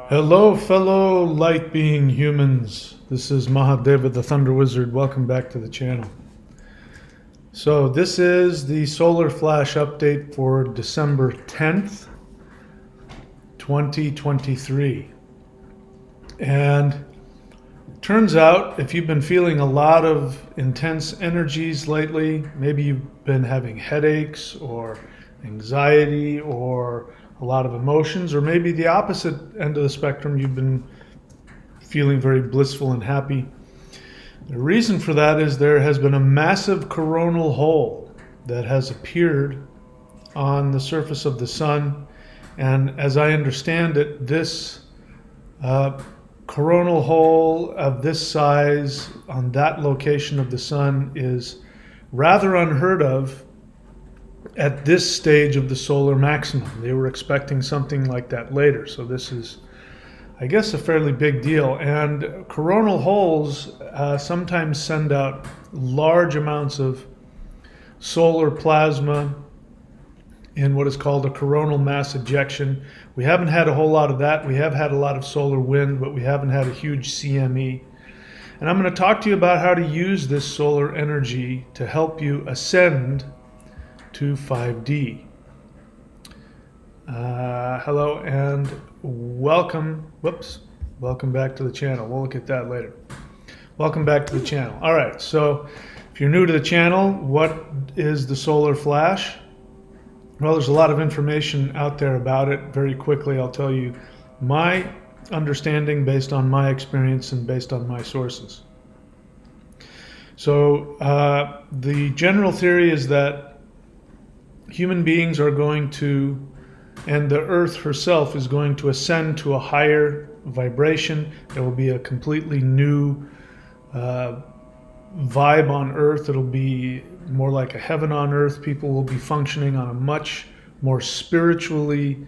Hello, fellow light being humans. This is Mahadeva the Thunder Wizard. Welcome back to the channel. So, this is the solar flash update for December 10th, 2023. And turns out, if you've been feeling a lot of intense energies lately, maybe you've been having headaches or anxiety or a lot of emotions, or maybe the opposite end of the spectrum, you've been feeling very blissful and happy. The reason for that is there has been a massive coronal hole that has appeared on the surface of the sun. And as I understand it, this coronal hole of this size on that location of the sun is rather unheard of at this stage of the solar maximum. They were expecting something like that later. So this is, I guess, a fairly big deal. And coronal holes sometimes send out large amounts of solar plasma in what is called a coronal mass ejection. We haven't had a whole lot of that. We have had a lot of solar wind, but we haven't had a huge CME. And I'm going to talk to you about how to use this solar energy to help you ascend to 5D. Hello and welcome. Welcome back to the channel. We'll look at that later. Welcome back to the channel. All right, so if you're new to the channel, what is the solar flash? Well, there's a lot of information out there about it. Very quickly, I'll tell you my understanding based on my experience and based on my sources. So the general theory is that human beings are going to, and the earth herself is going to ascend to a higher vibration. There will be a completely new vibe on earth. It'll be more like a heaven on earth. People will be functioning on a much more spiritually,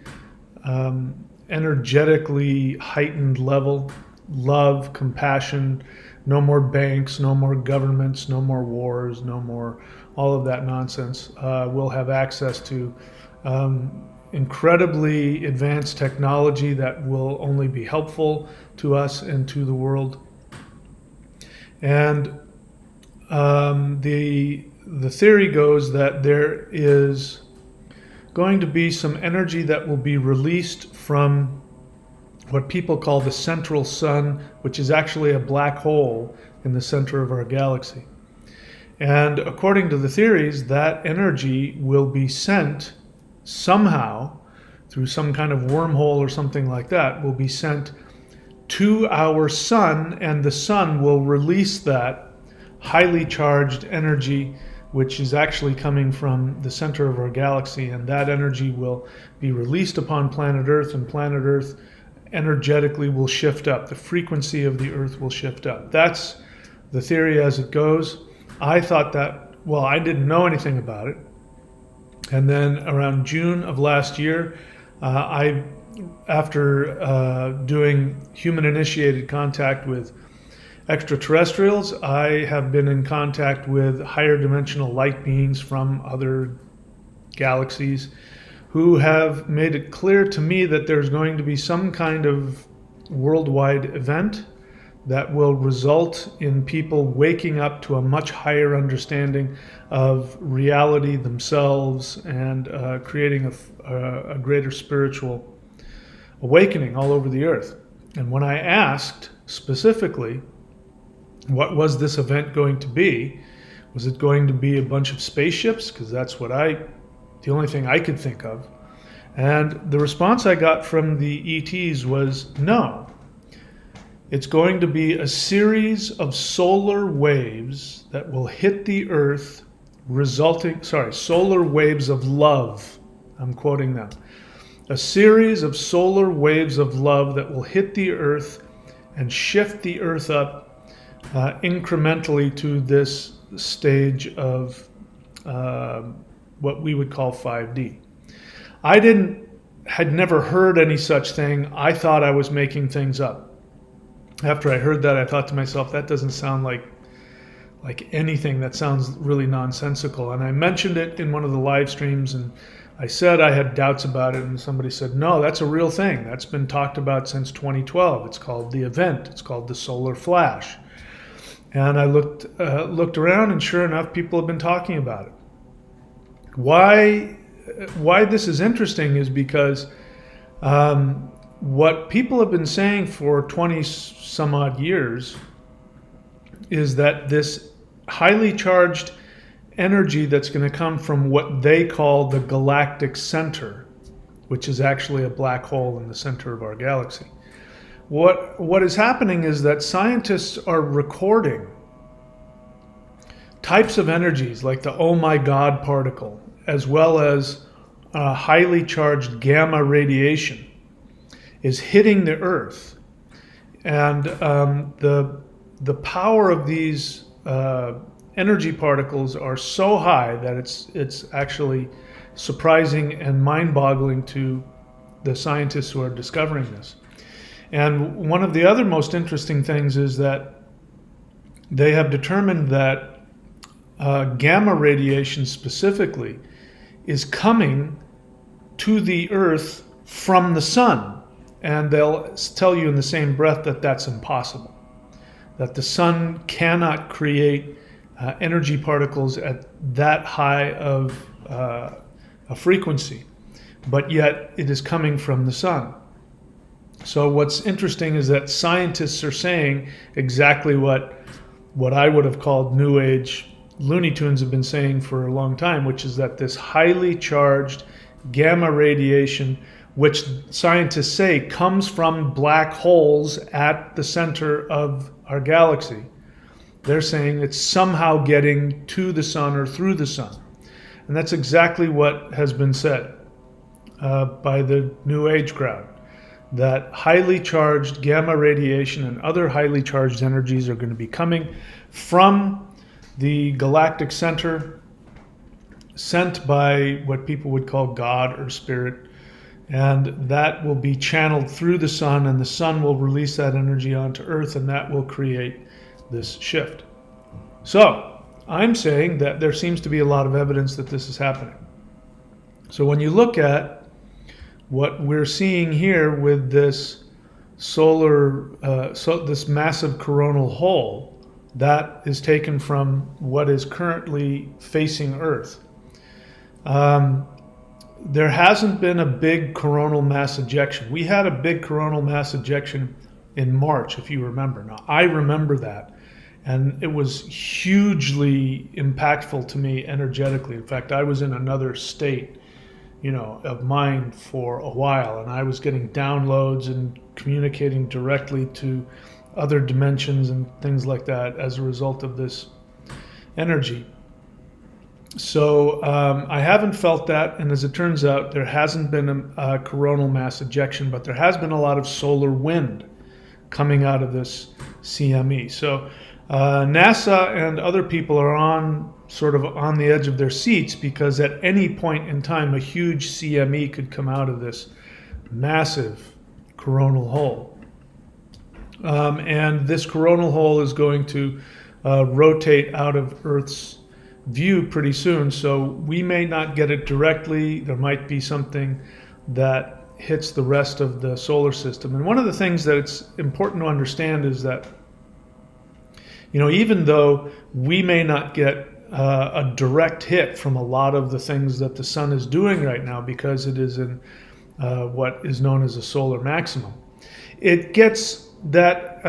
energetically heightened level. Love, compassion, no more banks, no more governments, no more wars, no more all of that nonsense. We'll have access to incredibly advanced technology that will only be helpful to us and to the world. And the theory goes that there is going to be some energy that will be released from what people call the central sun, which is actually a black hole in the center of our galaxy. And according to the theories, that energy will be sent somehow through some kind of wormhole or something like that, will be sent to our sun, and the sun will release that highly charged energy, which is actually coming from the center of our galaxy. And that energy will be released upon planet Earth, and planet Earth energetically will shift up. The frequency of the Earth will shift up. That's the theory as it goes. I thought that, well, I didn't know anything about it. And then around June of last year, after doing human-initiated contact with extraterrestrials, I have been in contact with higher dimensional light beings from other galaxies who have made it clear to me that there's going to be some kind of worldwide event that will result in people waking up to a much higher understanding of reality themselves and creating a greater spiritual awakening all over the earth. And when I asked specifically, what was this event going to be? Was it going to be a bunch of spaceships? Because that's what the only thing I could think of. And the response I got from the ETs was no. It's going to be a series of solar waves that will hit the earth, solar waves of love. I'm quoting them. A series of solar waves of love that will hit the earth and shift the earth up incrementally to this stage of what we would call 5D. I had never heard any such thing. I thought I was making things up. After I heard that, I thought to myself, that doesn't sound like anything. That sounds really nonsensical. And I mentioned it in one of the live streams, and I said I had doubts about it, and somebody said, no, that's a real thing. That's been talked about since 2012. It's called the event. It's called the solar flash. And I looked around, and sure enough, people have been talking about it. Why this is interesting is because what people have been saying for 20 some odd years is that this highly charged energy that's going to come from what they call the galactic center, which is actually a black hole in the center of our galaxy. What is happening is that scientists are recording types of energies like the oh my god particle, as well as highly charged gamma radiation is hitting the Earth. And the power of these energy particles are so high that it's actually surprising and mind-boggling to the scientists who are discovering this. And one of the other most interesting things is that they have determined that gamma radiation specifically is coming to the Earth from the sun. And they'll tell you in the same breath that that's impossible, that the sun cannot create energy particles at that high of a frequency, but yet it is coming from the sun. So what's interesting is that scientists are saying exactly what I would have called New Age Looney Tunes have been saying for a long time, which is that this highly charged gamma radiation, which scientists say comes from black holes at the center of our galaxy, they're saying it's somehow getting to the sun or through the sun. And that's exactly what has been said by the New Age crowd, that highly charged gamma radiation and other highly charged energies are going to be coming from the galactic center, sent by what people would call God or spirit, and that will be channeled through the sun, and the sun will release that energy onto Earth, and that will create this shift. So I'm saying that there seems to be a lot of evidence that this is happening. So when you look at what we're seeing here with this this massive coronal hole that is taken from what is currently facing Earth, there hasn't been a big coronal mass ejection. We had a big coronal mass ejection in March, if you remember. Now, I remember that, and it was hugely impactful to me energetically. In fact, I was in another state, of mind for a while, and I was getting downloads and communicating directly to other dimensions and things like that as a result of this energy. So I haven't felt that, and as it turns out, there hasn't been a coronal mass ejection, but there has been a lot of solar wind coming out of this CME. So NASA and other people are sort of on the edge of their seats, because at any point in time, a huge CME could come out of this massive coronal hole. And this coronal hole is going to rotate out of Earth's view pretty soon, so we may not get it directly. There might be something that hits the rest of the solar system. And one of the things that it's important to understand is that, even though we may not get a direct hit from a lot of the things that the sun is doing right now, because it is in what is known as a solar maximum, it gets that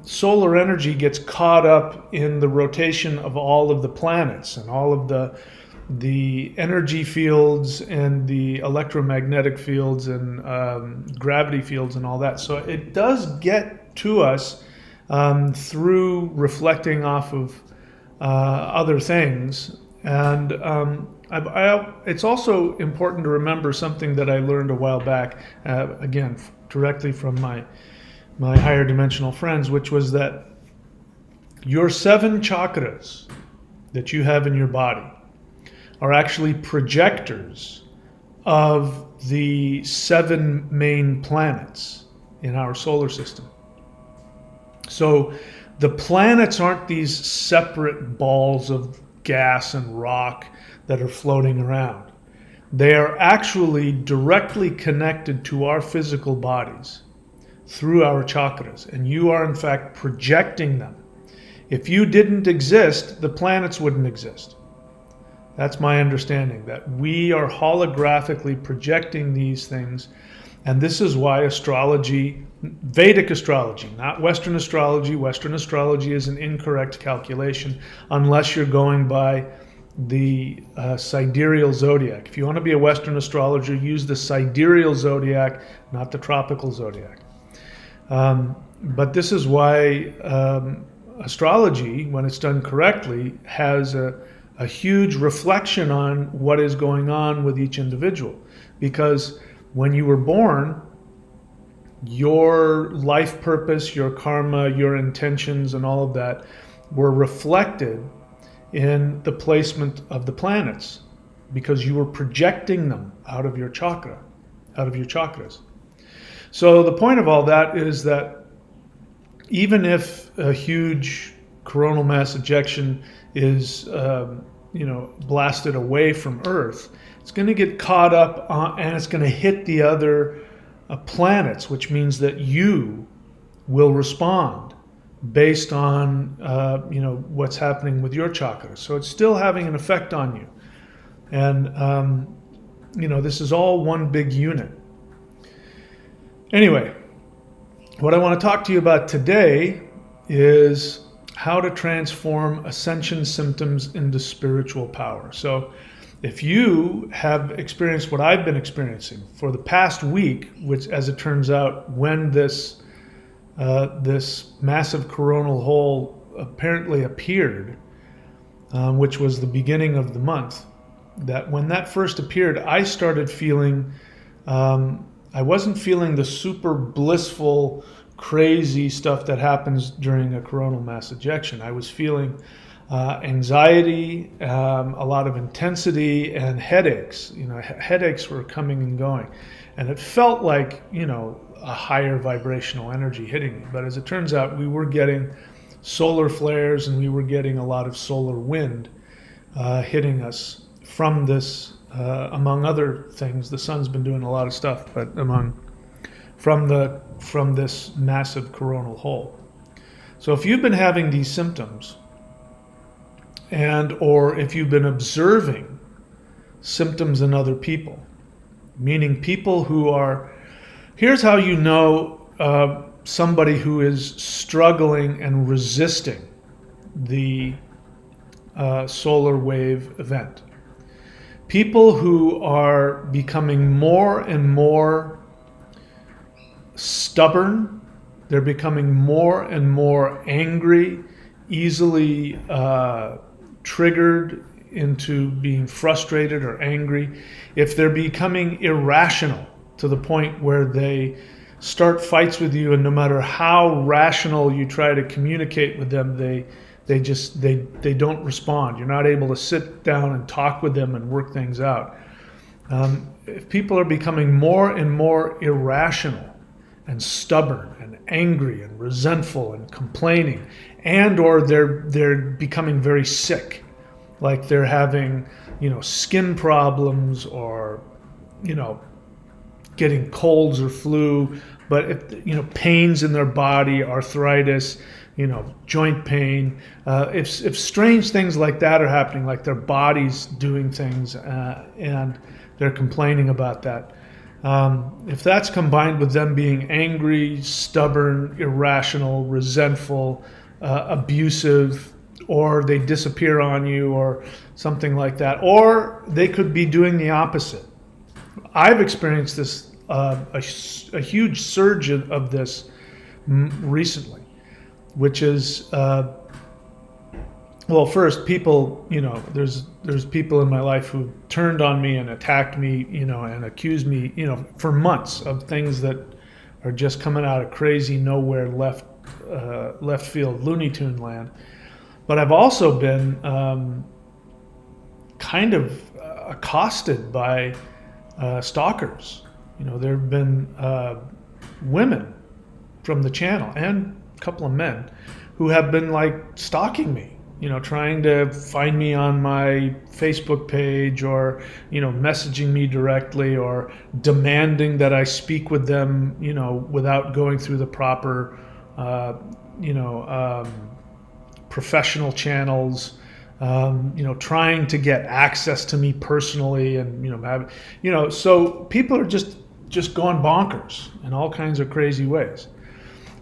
solar energy gets caught up in the rotation of all of the planets and all of the energy fields and the electromagnetic fields and gravity fields and all that. So it does get to us through reflecting off of other things. And it's also important to remember something that I learned a while back, again, directly from my higher dimensional friends, which was that your 7 chakras that you have in your body are actually projectors of the 7 main planets in our solar system. So the planets aren't these separate balls of gas and rock that are floating around. They are actually directly connected to our physical bodies through our chakras, and you are in fact projecting them. If you didn't exist, the planets wouldn't exist. That's my understanding, that we are holographically projecting these things, and this is why astrology, Vedic astrology, not Western astrology. Western astrology is an incorrect calculation unless you're going by the sidereal zodiac. If you want to be a Western astrologer, use the sidereal zodiac, not the tropical zodiac. But this is why astrology, when it's done correctly, has a huge reflection on what is going on with each individual. Because when you were born, your life purpose, your karma, your intentions, and all of that were reflected in the placement of the planets, because you were projecting them out of your chakra, out of your chakras. So the point of all that is that even if a huge coronal mass ejection is blasted away from Earth, it's going to get caught up on, and it's going to hit the other planets, which means that you will respond based on what's happening with your chakra. So it's still having an effect on you, and this is all one big unit. Anyway, what I want to talk to you about today is how to transform ascension symptoms into spiritual power. So if you have experienced what I've been experiencing for the past week, which, as it turns out, when this massive coronal hole apparently appeared, which was the beginning of the month, that when that first appeared, I started feeling, I wasn't feeling the super blissful, crazy stuff that happens during a coronal mass ejection. I was feeling anxiety, a lot of intensity, and headaches. Headaches were coming and going, and it felt like a higher vibrational energy hitting me. But as it turns out, we were getting solar flares, and we were getting a lot of solar wind hitting us from this, among other things. The sun's been doing a lot of stuff, but from this massive coronal hole. So if you've been having these symptoms, or if you've been observing symptoms in other people, meaning people who are, here's how you know somebody who is struggling and resisting the solar wave event. People who are becoming more and more stubborn, they're becoming more and more angry, easily triggered into being frustrated or angry. If they're becoming irrational to the point where they start fights with you, and no matter how rational you try to communicate with them, they don't respond. You're not able to sit down and talk with them and work things out. If people are becoming more and more irrational and stubborn and angry and resentful and complaining, and or they're becoming very sick, like they're having skin problems, or getting colds or flu, but if pains in their body, arthritis, joint pain, if strange things like that are happening, like their body's doing things and they're complaining about that, if that's combined with them being angry, stubborn, irrational, resentful, abusive, or they disappear on you or something like that, or they could be doing the opposite. I've experienced this, a huge surge of this recently, which is, first, people, there's people in my life who turned on me and attacked me, and accused me, for months of things that are just coming out of crazy, nowhere, left field Looney Tune land. But I've also been kind of accosted by stalkers. There have been women from the channel and a couple of men who have been stalking me, trying to find me on my Facebook page, or, messaging me directly, or demanding that I speak with them, without going through the proper, professional channels, trying to get access to me personally, and, so people are just going bonkers in all kinds of crazy ways.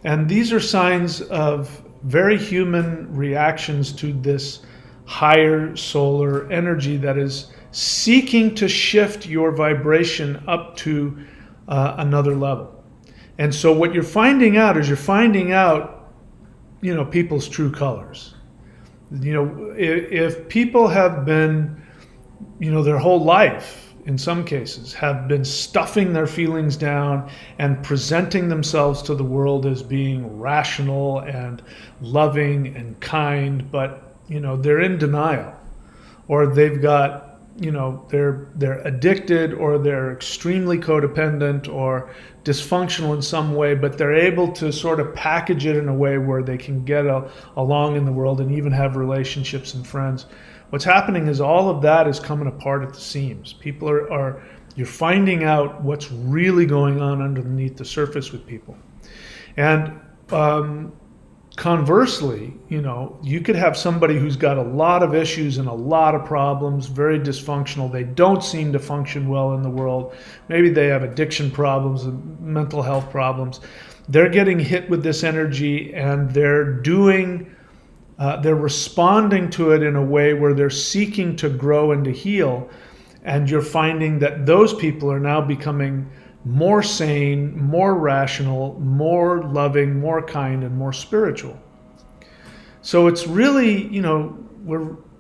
And these are signs of very human reactions to this higher solar energy that is seeking to shift your vibration up to another level. And so what you're finding out is people's true colors. If people have been, their whole life, in some cases, have been stuffing their feelings down and presenting themselves to the world as being rational and loving and kind, but they're in denial, or they've got, they're addicted, or they're extremely codependent or dysfunctional in some way, but they're able to sort of package it in a way where they can get along in the world and even have relationships and friends. What's happening is all of that is coming apart at the seams. People you're finding out what's really going on underneath the surface with people. And conversely, you could have somebody who's got a lot of issues and a lot of problems, very dysfunctional. They don't seem to function well in the world. Maybe they have addiction problems and mental health problems. They're getting hit with this energy, and they're responding to it in a way where they're seeking to grow and to heal. And you're finding that those people are now becoming more sane, more rational, more loving, more kind, and more spiritual. So it's really,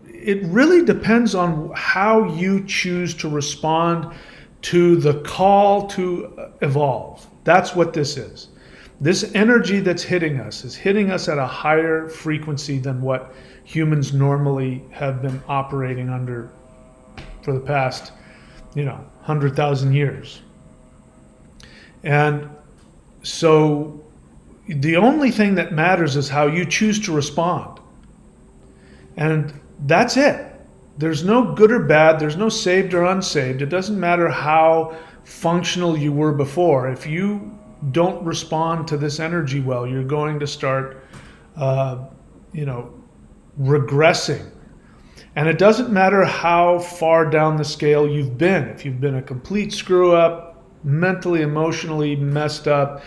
it really depends on how you choose to respond to the call to evolve. That's what this is. This energy that's hitting us is hitting us at a higher frequency than what humans normally have been operating under for the past, 100,000 years. And so the only thing that matters is how you choose to respond. And that's it. There's no good or bad. There's no saved or unsaved. It doesn't matter how functional you were before. If you don't respond to this energy well, you're going to start, regressing. And it doesn't matter how far down the scale you've been. If you've been a complete screw up, mentally, emotionally messed up,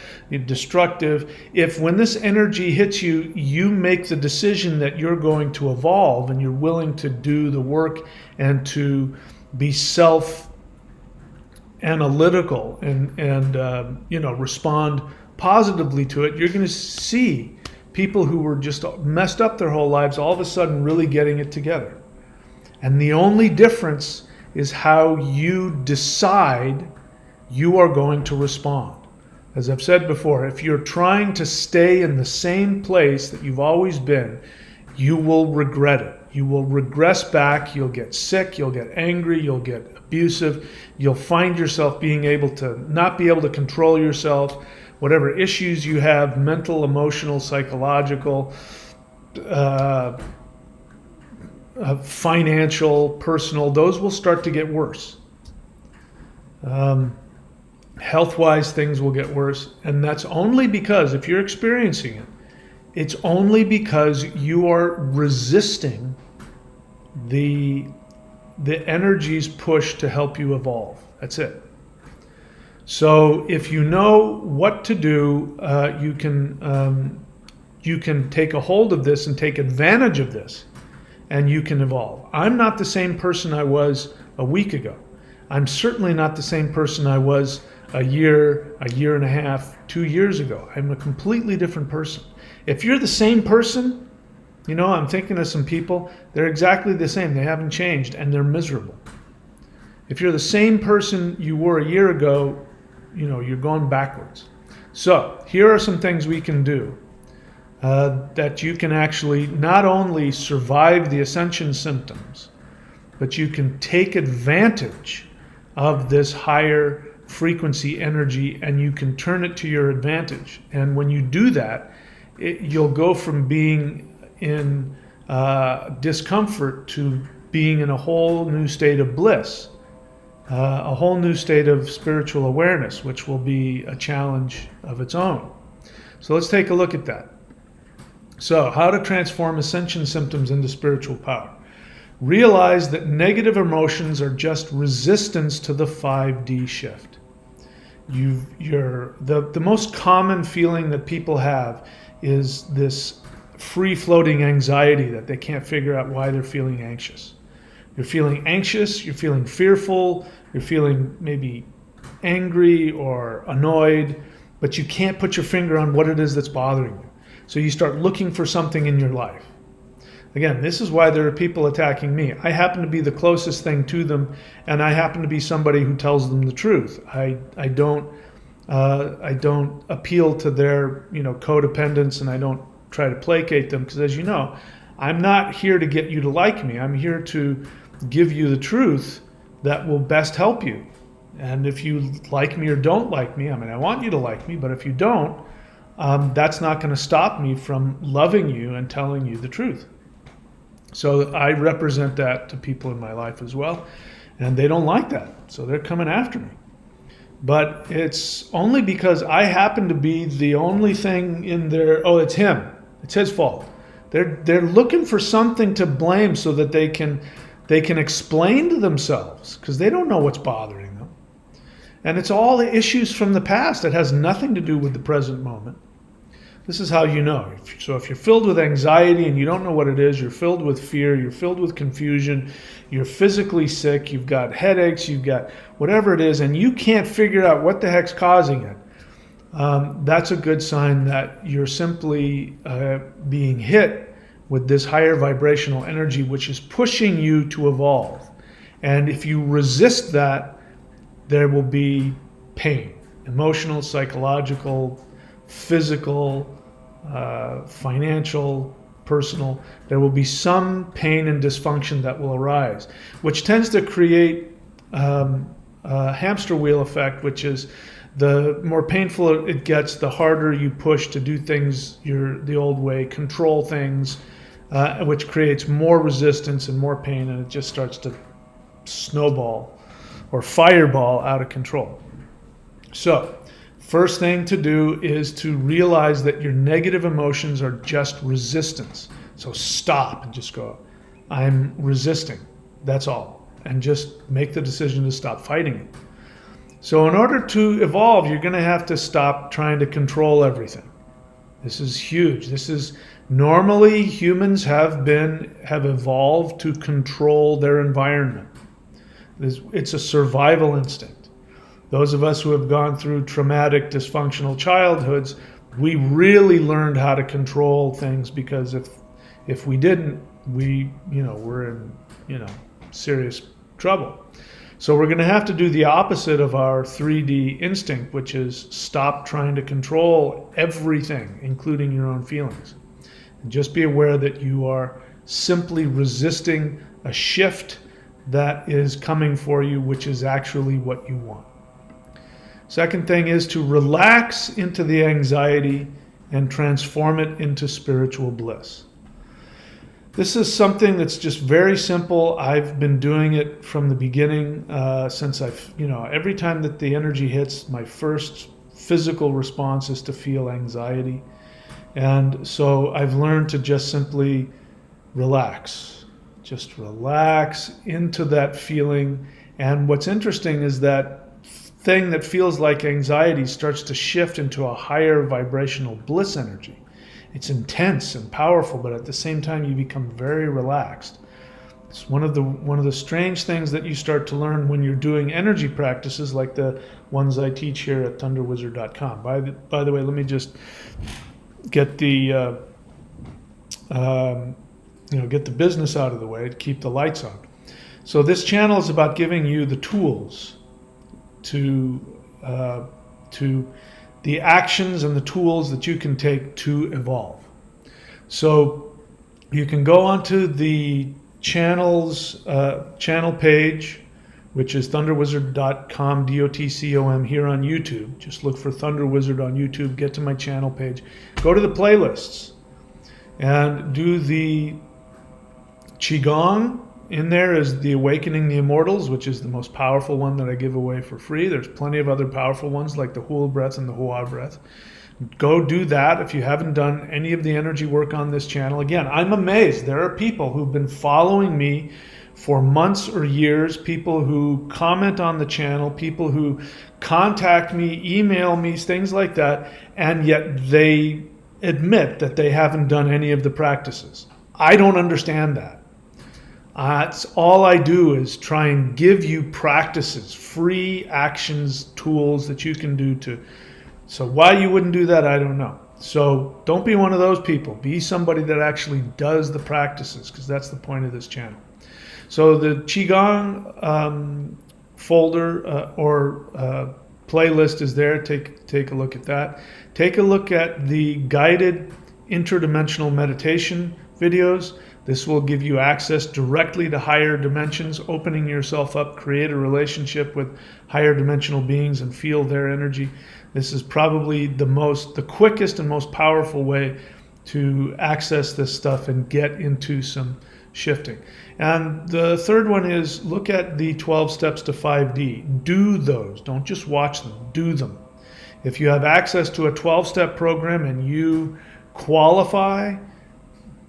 destructive, if when this energy hits you, you make the decision that you're going to evolve and you're willing to do the work and to be self-analytical and respond positively to it, you're going to see people who were just messed up their whole lives all of a sudden really getting it together. And the only difference is how you decide you are going to respond. As I've said before, if you're trying to stay in the same place that you've always been, you will regret it. You will regress back, you'll get sick, you'll get angry, you'll get abusive, you'll find yourself being able to not be able to control yourself. Whatever issues you have, mental, emotional, psychological, financial, personal, those will start to get worse. Health-wise, things will get worse. And that's only because, if you're experiencing it, it's only because you are resisting the energy's push to help you evolve. That's it. So if you know what to do, you can take a hold of this and take advantage of this, and you can evolve. I'm not the same person I was a week ago. I'm certainly not the same person I was a year and a half, 2 years ago. I'm a completely different person. If you're the same person, I'm thinking of some people, they're exactly the same. They haven't changed, and they're miserable. If you're the same person you were a year ago, you're going backwards. So here are some things we can do that you can actually not only survive the ascension symptoms, but you can take advantage of this higher frequency energy, and you can turn it to your advantage. And when you do that, you'll go from being in discomfort to being in a whole new state of bliss, a whole new state of spiritual awareness, which will be a challenge of its own. So let's take a look at that. So, how to transform ascension symptoms into spiritual power. Realize that negative emotions are just resistance to the 5D shift. The most common feeling that people have is this free-floating anxiety that they can't figure out why they're feeling anxious. You're feeling anxious, you're feeling fearful, you're feeling maybe angry or annoyed, but you can't put your finger on what it is that's bothering you. So you start looking for something in your life. Again, this is why there are people attacking me. I happen to be the closest thing to them, and I happen to be somebody who tells them the truth. I don't appeal to their codependence, and I don't try to placate them, because as you know, I'm not here to get you to like me. I'm here to give you the truth that will best help you. And if you like me or don't like me, I want you to like me, but if you don't, that's not going to stop me from loving you and telling you the truth. So I represent that to people in my life as well, and they don't like that, so they're coming after me. But it's only because I happen to be the only thing in their, oh, it's him, it's his fault. They're looking for something to blame so that they can explain to themselves, because they don't know what's bothering them. And it's all the issues from the past. It has nothing to do with the present moment. This is how you know. So if you're filled with anxiety and you don't know what it is, you're filled with fear, you're filled with confusion, you're physically sick, you've got headaches, you've got whatever it is, and you can't figure out what the heck's causing it, that's a good sign that you're simply being hit with this higher vibrational energy, which is pushing you to evolve. And if you resist that, there will be pain, emotional, psychological, physical, financial, personal. There will be some pain and dysfunction that will arise, which tends to create a hamster wheel effect, which is the more painful it gets, the harder you push to do things the old way, control things, which creates more resistance and more pain, and it just starts to snowball or fireball out of control. So, first thing to do is to realize that your negative emotions are just resistance. So stop and just go, I'm resisting. That's all. And just make the decision to stop fighting it. So in order to evolve, you're going to have to stop trying to control everything. This is huge. This is normally humans have evolved to control their environment. It's a survival instinct. Those of us who have gone through traumatic, dysfunctional childhoods, we really learned how to control things, because if we didn't, we're in serious trouble. So we're going to have to do the opposite of our 3D instinct, which is stop trying to control everything, including your own feelings. And just be aware that you are simply resisting a shift that is coming for you, which is actually what you want. Second thing is to relax into the anxiety and transform it into spiritual bliss. This is something that's just very simple. I've been doing it from the beginning, since every time that the energy hits, my first physical response is to feel anxiety. And so I've learned to just simply relax. Just relax into that feeling. And what's interesting is that thing that feels like anxiety starts to shift into a higher vibrational bliss energy. It's intense and powerful, but at the same time you become very relaxed. It's one of the strange things that you start to learn when you're doing energy practices like the ones I teach here at thunderwizard.com. By the way, let me just get the get the business out of the way to keep the lights on. So this channel is about giving you the tools to the actions and the tools that you can take to evolve. So you can go onto the channel's channel page, which is thunderwizard.com, DOTCOM, here on YouTube. Just look for Thunder Wizard on YouTube, get to my channel page, go to the playlists, and do the Qigong in there is the Awakening the Immortals, which is the most powerful one that I give away for free. There's plenty of other powerful ones like the Hul breath and the Hua breath. Go do that if you haven't done any of the energy work on this channel. Again, I'm amazed. There are people who've been following me for months or years, people who comment on the channel, people who contact me, email me, things like that, and yet they admit that they haven't done any of the practices. I don't understand that. That's all I do is try and give you practices, free actions, tools that you can do to. So why you wouldn't do that, I don't know. So don't be one of those people. Be somebody that actually does the practices, because that's the point of this channel. So the Qigong folder or playlist is there. Take a look at that. Take a look at the guided interdimensional meditation videos. This will give you access directly to higher dimensions, opening yourself up, create a relationship with higher dimensional beings and feel their energy. This is probably the quickest and most powerful way to access this stuff and get into some shifting. And the third one is look at the 12 steps to 5D. Do those. Don't just watch them. Do them. If you have access to a 12-step program and you qualify,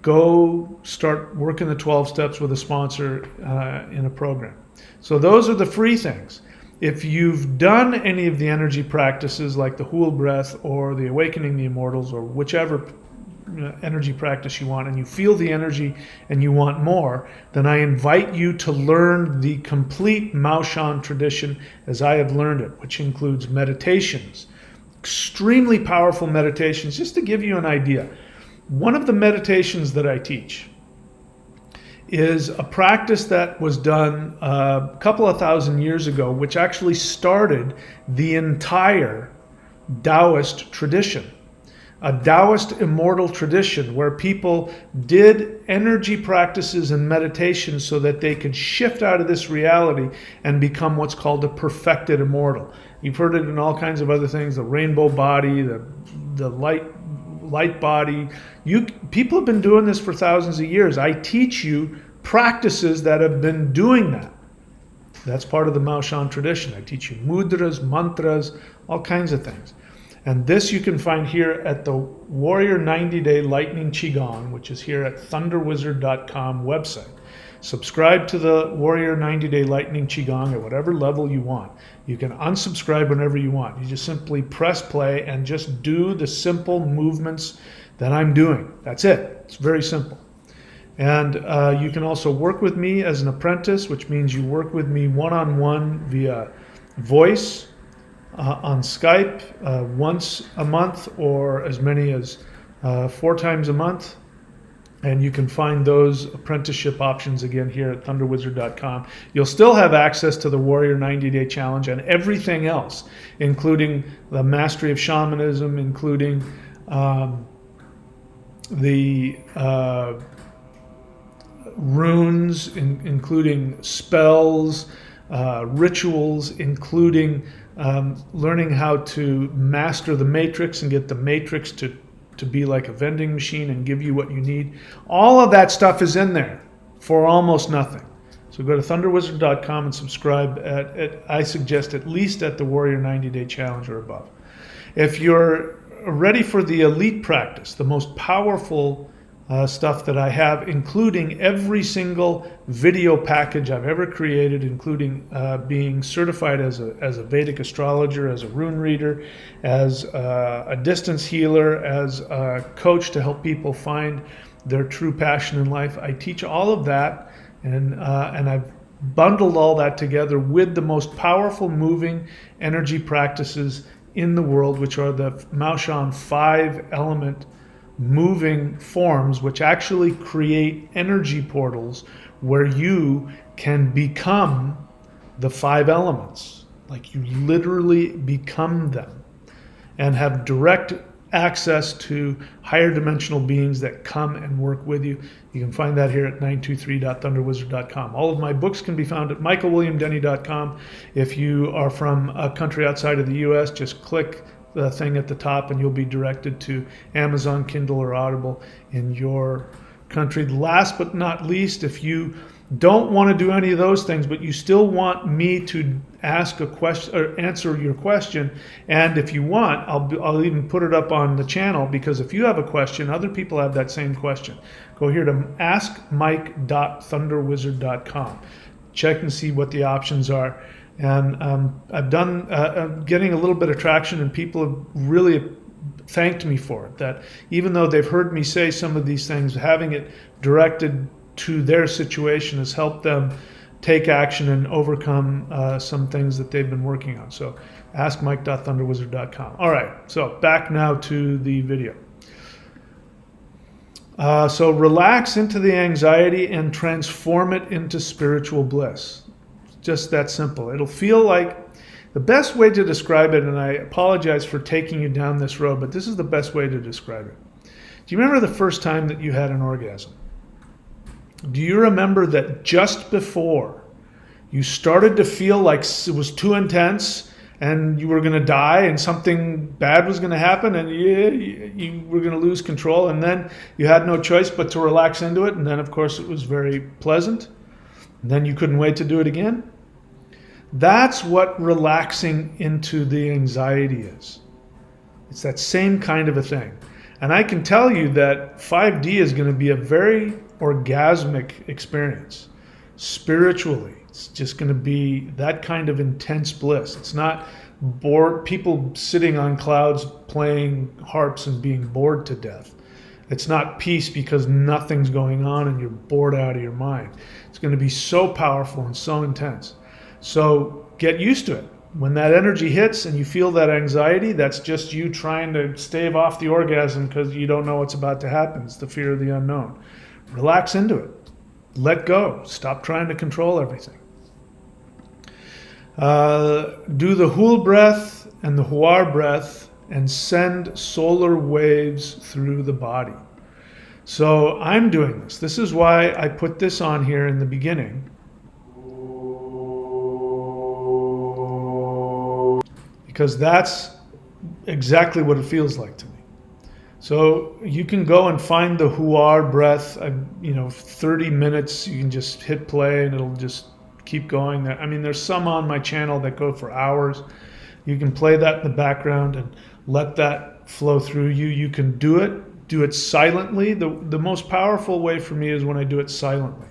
go start working the 12 steps with a sponsor in a program. So those are the free things. If you've done any of the energy practices like the Hul breath or the Awakening the Immortals or whichever energy practice you want, and you feel the energy and you want more, then I invite you to learn the complete Maoshan tradition as I have learned it, which includes meditations, extremely powerful meditations. Just to give you an idea, one of the meditations that I teach is a practice that was done a couple of thousand years ago, which actually started the entire Taoist tradition. A Taoist immortal tradition where people did energy practices and meditation so that they could shift out of this reality and become what's called a perfected immortal. You've heard it in all kinds of other things, the rainbow body, the light body. People have been doing this for thousands of years. I teach you practices that have been doing that. That's part of the Maoshan tradition. I teach you mudras, mantras, all kinds of things. And this you can find here at the Warrior 90-Day Lightning Qigong, which is here at thunderwizard.com website. Subscribe to the Warrior 90-Day Lightning Qigong at whatever level you want. You can unsubscribe whenever you want. You just simply press play and just do the simple movements that I'm doing. That's it. It's very simple. And you can also work with me as an apprentice, which means you work with me one-on-one via voice, on Skype once a month or as many as 4 times a month. And you can find those apprenticeship options again here at thunderwizard.com. You'll still have access to the Warrior 90-Day Challenge and everything else, including the Mastery of Shamanism, including the runes, including spells, rituals, including learning how to master the matrix and get the matrix to be like a vending machine and give you what you need. All of that stuff is in there for almost nothing. So go to thunderwizard.com and subscribe I suggest at least at the Warrior 90-Day Challenge or above. If you're ready for the elite practice, the most powerful stuff that I have, including every single video package I've ever created, including being certified as a Vedic astrologer, as a rune reader, as a distance healer, as a coach to help people find their true passion in life. I teach all of that, and I've bundled all that together with the most powerful moving energy practices in the world, which are the Maoshan 5-element moving forms, which actually create energy portals where you can become the 5 elements. Like you literally become them and have direct access to higher dimensional beings that come and work with you. You can find that here at 923.thunderwizard.com. All of my books can be found at michaelwilliamdenny.com. If you are from a country outside of the US, just click the thing at the top and you'll be directed to Amazon, Kindle, or Audible in your country. Last but not least, if you don't want to do any of those things, but you still want me to ask a question or answer your question, and if you want, I'll even put it up on the channel, because if you have a question, other people have that same question. Go here to askmike.thunderwizard.com. Check and see what the options are. And I've done getting a little bit of traction, and people have really thanked me for it. That even though they've heard me say some of these things, having it directed to their situation has helped them take action and overcome some things that they've been working on. So askmike.thunderwizard.com. All right, so back now to the video. So relax into the anxiety and transform it into spiritual bliss. Just that simple. It'll feel like, the best way to describe it, and I apologize for taking you down this road, but this is the best way to describe it. Do you remember the first time that you had an orgasm? Do you remember that just before you started to feel like it was too intense and you were going to die and something bad was going to happen and you were going to lose control, and then you had no choice but to relax into it, and then of course it was very pleasant, and then you couldn't wait to do it again? That's what relaxing into the anxiety is. It's that same kind of a thing. And I can tell you that 5D is going to be a very orgasmic experience. Spiritually, it's just going to be that kind of intense bliss. It's not bored, people sitting on clouds playing harps and being bored to death. It's not peace because nothing's going on and you're bored out of your mind. It's going to be so powerful and so intense. So get used to it. When that energy hits and you feel that anxiety, that's just you trying to stave off the orgasm because you don't know what's about to happen. It's the fear of the unknown. Relax into it. Let go. Stop trying to control everything. Do the Hul breath and the Huar breath and send solar waves through the body. So I'm doing this. This is why I put this on here in the beginning. Because that's exactly what it feels like to me. So you can go and find the Huar breath, 30 minutes, you can just hit play and it'll just keep going. I mean, there's some on my channel that go for hours. You can play that in the background and let that flow through you. You can do it silently. The most powerful way for me is when I do it silently.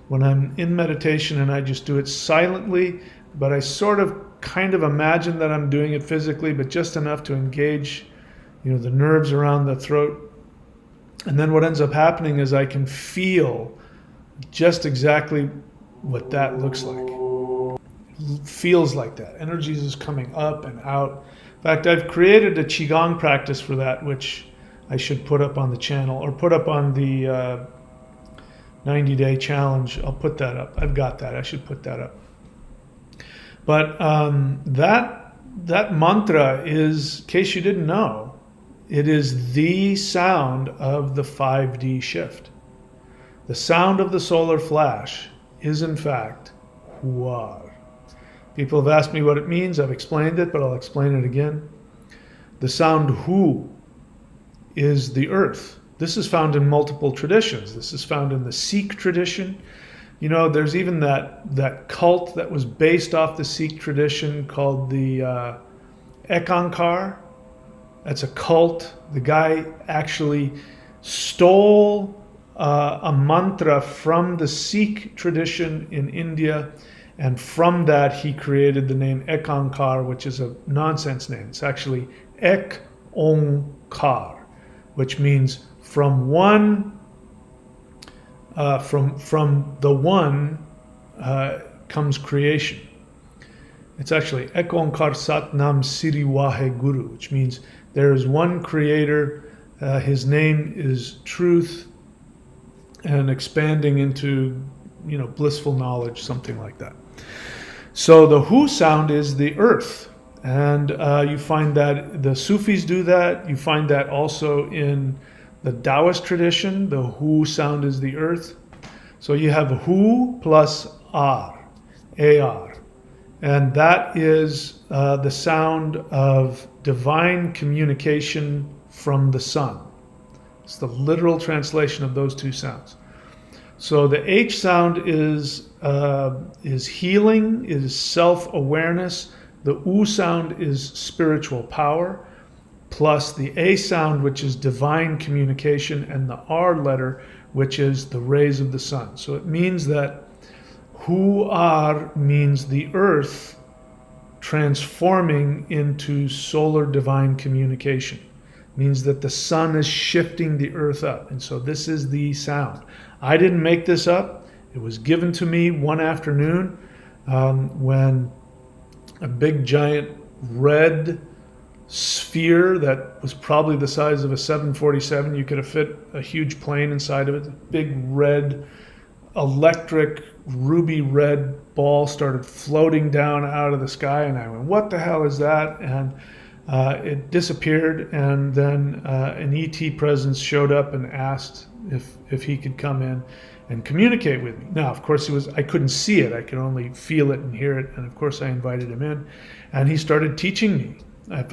When I'm in meditation and I just do it silently, but I sort of kind of imagine that I'm doing it physically, but just enough to engage, the nerves around the throat. And then what ends up happening is I can feel just exactly what that looks like. It feels like that. Energy is coming up and out. In fact, I've created a Qigong practice for that, which I should put up on the channel or put up on the 90-day challenge. I'll put that up. I've got that. I should put that up. But that mantra is, in case you didn't know, it is the sound of the 5D shift. The sound of the solar flash is in fact Huar. People have asked me what it means. I've explained it, but I'll explain it again. The sound Hu is the earth. This is found in multiple traditions. This is found in the Sikh tradition. There's even that cult that was based off the Sikh tradition called the Ekankar. That's a cult. The guy actually stole a mantra from the Sikh tradition in India, and from that he created the name Ekankar, which is a nonsense name. It's actually Ek Onkar, which means from one. From the one comes creation. It's actually Ek Onkar Sat Nam Siri Wahe Guru, which means there is one creator. His name is truth, and expanding into blissful knowledge, something like that. So the Hu sound is the earth, and you find that the Sufis do that. You find that also in the Taoist tradition. The Hu sound is the earth. So you have Hu plus Ar, A-R. And that is the sound of divine communication from the sun. It's the literal translation of those two sounds. So the H sound is healing, is self-awareness. The U sound is spiritual power, plus the A sound, which is divine communication, and the R letter, which is the rays of the sun. So it means that Huar means the earth transforming into solar divine communication. It means that the sun is shifting the earth up. And so this is the sound. I didn't make this up. It was given to me one afternoon when a big giant red sphere that was probably the size of a 747, you could have fit a huge plane inside of it, a big red electric ruby red ball started floating down out of the sky, and I went, what the hell is that? And it disappeared, and then an ET presence showed up and asked if he could come in and communicate with me. Now, of course, I couldn't see it. I could only feel it and hear it. And of course, I invited him in, and he started teaching me.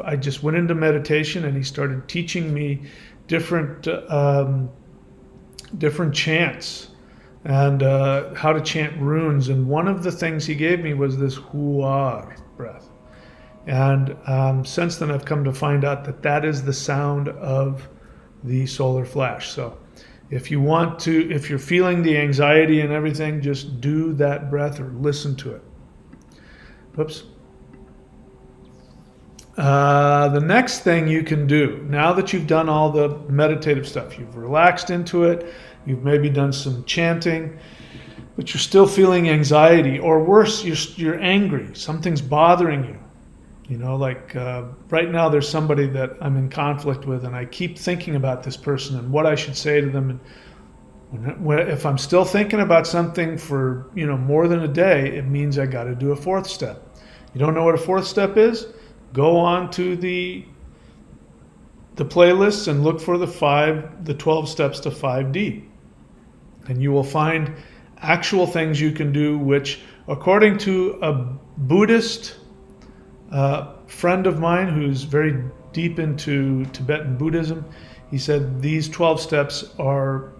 I just went into meditation, and he started teaching me different chants and how to chant runes. And one of the things he gave me was this huar breath. And since then, I've come to find out that that is the sound of the solar flash. So if you want to, if you're feeling the anxiety and everything, just do that breath or listen to it. Whoops. The next thing you can do, now that you've done all the meditative stuff, you've relaxed into it, you've maybe done some chanting, but you're still feeling anxiety, or worse, you're angry, something's bothering you. You know, like right now there's somebody that I'm in conflict with, and I keep thinking about this person and what I should say to them. And if I'm still thinking about something for, more than a day, it means I got to do a fourth step. You don't know what a fourth step is? Go on to the playlists and look for the 12 steps to 5D. And you will find actual things you can do, which, according to a Buddhist friend of mine who's very deep into Tibetan Buddhism, he said these 12 steps are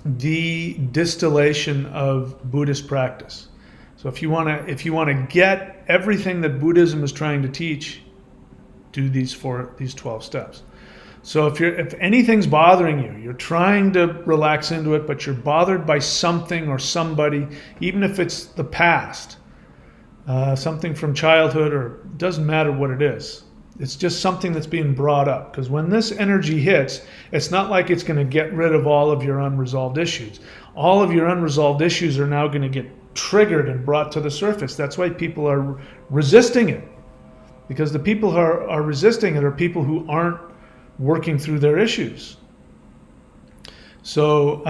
the distillation of Buddhist practice. So if you want to get everything that Buddhism is trying to teach, do these 12 steps. So if anything's bothering you, you're trying to relax into it, but you're bothered by something or somebody, even if it's the past, something from childhood, or it doesn't matter what it is. It's just something that's being brought up. Because when this energy hits, it's not like it's going to get rid of all of your unresolved issues. All of your unresolved issues are now going to get triggered and brought to the surface. That's why people are resisting it. Because the people who are resisting it are people who aren't working through their issues. So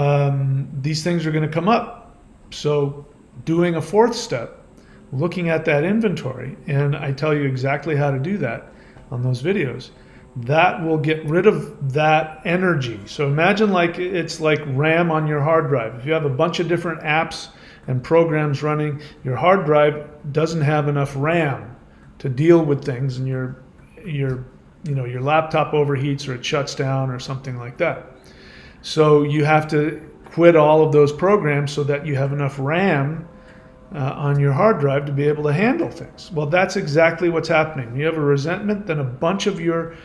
these things are going to come up. So doing a fourth step, looking at that inventory, and I tell you exactly how to do that on those videos, that will get rid of that energy. So imagine it's like RAM on your hard drive. If you have a bunch of different apps and programs running, your hard drive doesn't have enough RAM to deal with things, and your laptop overheats, or it shuts down, or something like that. So you have to quit all of those programs so that you have enough RAM on your hard drive to be able to handle things. Well, that's exactly what's happening. When you have a resentment, then a bunch of your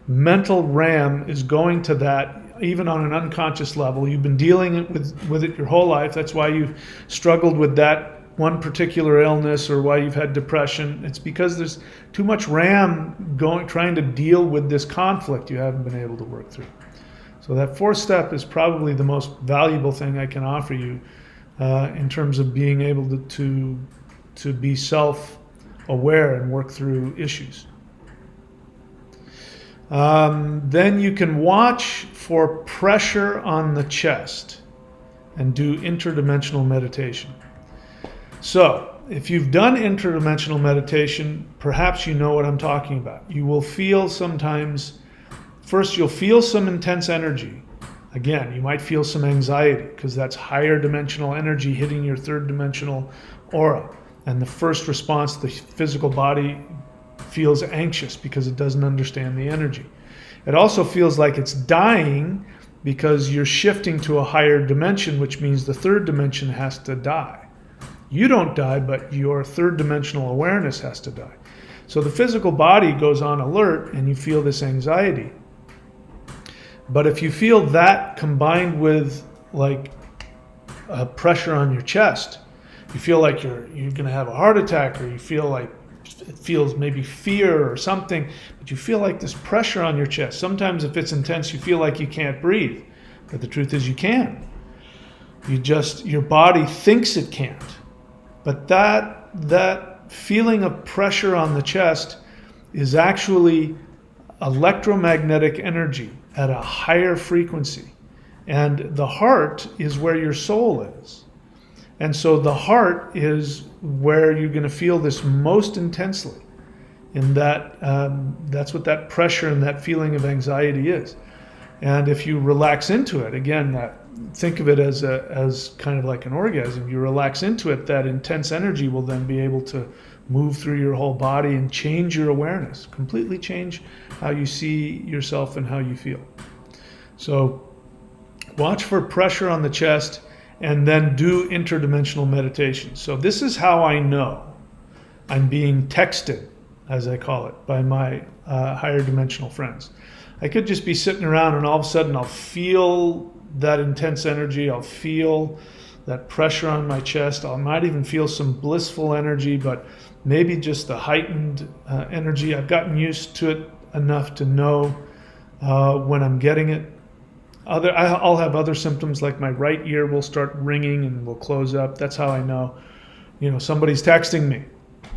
mental RAM is going to that, even on an unconscious level. You've been dealing with it your whole life. That's why you've struggled with that one particular illness, or why you've had depression. It's because there's too much RAM trying to deal with this conflict you haven't been able to work through. So that fourth step is probably the most valuable thing I can offer you in terms of being able to be self-aware and work through issues. Then you can watch for pressure on the chest and do interdimensional meditation. So if you've done interdimensional meditation, perhaps you know what I'm talking about. You will feel sometimes, first you'll feel some intense energy. Again, you might feel some anxiety, because that's higher dimensional energy hitting your third dimensional aura. And the first response, the physical body feels anxious because it doesn't understand the energy. It also feels like it's dying because you're shifting to a higher dimension, which means the third dimension has to die. You don't die, but your third dimensional awareness has to die. So the physical body goes on alert and you feel this anxiety. But if you feel that combined with like pressure on your chest, you feel like you're going to have a heart attack, or you feel like it feels maybe fear or something, but you feel like this pressure on your chest. Sometimes if it's intense, you feel like you can't breathe, but the truth is you can. Your body thinks it can't. But that feeling of pressure on the chest is actually electromagnetic energy at a higher frequency. And the heart is where your soul is. And so the heart is where you're going to feel this most intensely. And that's what that pressure and that feeling of anxiety is. And if you relax into it, again, think of it as kind of like an orgasm. You relax into it, that intense energy will then be able to move through your whole body and change your awareness, completely change how you see yourself and how you feel. So watch for pressure on the chest and then do interdimensional meditation. So this is how I know I'm being texted, as I call it, by my higher dimensional friends. I could just be sitting around and all of a sudden I'll feel that intense energy. I'll feel that pressure on my chest. I might even feel some blissful energy, but maybe just the heightened energy. I've gotten used to it enough to know when I'm getting it. I'll have other symptoms, like my right ear will start ringing and will close up. That's how I know, somebody's texting me.